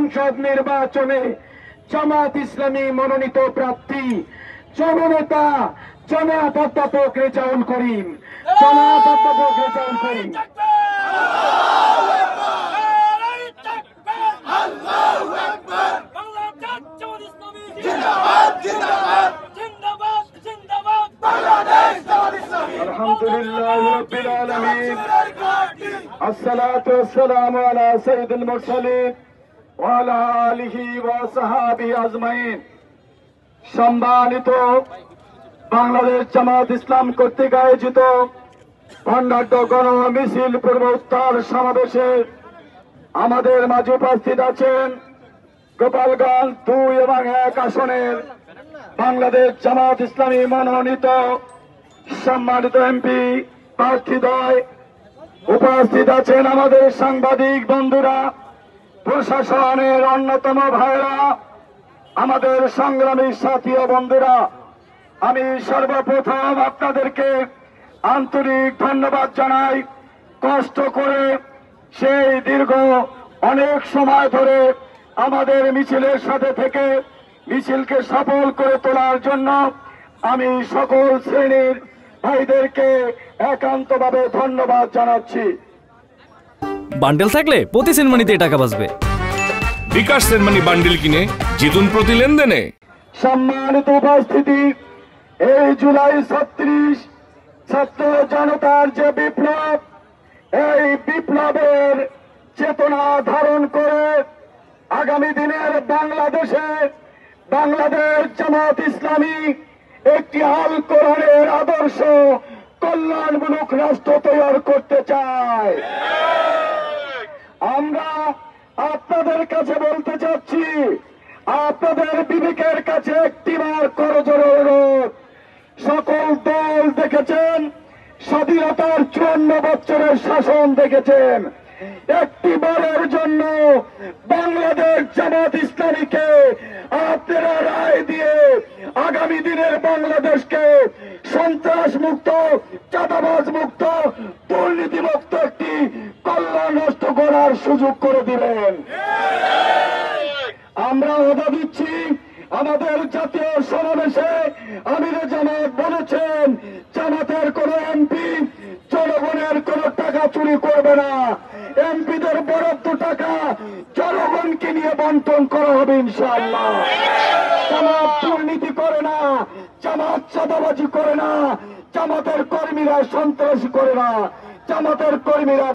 সংসদ নির্বাচনে জামাত ইসলামী মনোনীত প্রার্থী জননেতা জনাব অধ্যাপক রেজাউল করিম। আলহামদুলিল্লাহ রাব্বিল আলামিন, আসসালাতু ওয়াসসালামু আলা সাইয়্যিদিল মুরসালিন ওয়া আলা আলিহি ওয়া সাহবিহি আজমাইন। সম্মানিত বাংলাদেশ জামাত ইসলাম কর্তৃক আয়োজিত বর্ণাঢ্য গণ মিছিল পূর্ব উত্তর সমাবেশে আমাদের মাঝে উপস্থিত আছেন গোপালগঞ্জ 2 এবং 1 আসনের বাংলাদেশ জামাত ইসলামী মনোনীত সম্মানিত এমপি প্রার্থীদ্বয়। উপস্থিত আছেন আমাদের সাংবাদিক বন্ধুরা, প্রশাসনের অন্যতম ভাইরা, আমাদের সংগ্রামী সাথী ও বন্ধুরা। আমি সর্বপ্রথম আপনাদেরকে আন্তরিক ধন্যবাদ জানাই। কষ্ট করে সেই দীর্ঘ অনেক সময় ধরে আমাদের মিছিলের সাথে থেকে মিছিলকে সফল করে তোলার জন্য আমি সকল শ্রেণীর ভাইদেরকে একান্তভাবে ধন্যবাদ জানাচ্ছি। বান্ডেল থাকলে প্রতি সেনমানিতে টাকা বাঁচবে। বিকাশ সেনমানি বান্ডেল কিনে জিতুন প্রতি লেনদেনে। সম্মানিত উপস্থিতি, এই জুলাই 36 ছাত্র জনতার যে বিপ্লব, এই বিপ্লবের চেতনা ধারণ করে আগামী দিনের বাংলাদেশে বাংলাদেশ জামাত ইসলামী একটি আল কোরআনের আদর্শ কল্যাণমূলক রাষ্ট্র তৈরি করতে চায়। আমরা আপনাদের কাছে বলতে চাচ্ছি, আপনাদের বিবেকের কাছে একটিবার করজোড়ে অনুরোধ। সকল দল দেখেছেন, স্বাধীনতার 54 বছরের শাসন দেখেছেন। একটিবারের জন্য বাংলাদেশ জামাত ইসলামীকে আপনারা রায় দিয়ে আগামী দিনের বাংলাদেশকে সন্ত্রাস মুক্ত, চাঁদাবাজ মুক্ত, দুর্নীতি মুক্ত একটি কল্যাণ রাষ্ট্র গড়ার সুযোগ করে দিবেন। আমরা ওয়াদা দিচ্ছি, আমাদের জাতীয় সমাবেশে আমিরে জামাত বলেছেন, জামাতের কোন এমপি জনগণের কোন টাকা চুরি করবে না। এমপিদের বরাদ্দ টাকা জনগণকে নিয়ে বন্টন করা হবে ইনশাআল্লাহ। জামাত দুর্নীতি করে না, জামাত চাঁদাবাজি করে না, জামাতের কর্মীরা সন্ত্রাসী করে না, জামাতের কর্মীরা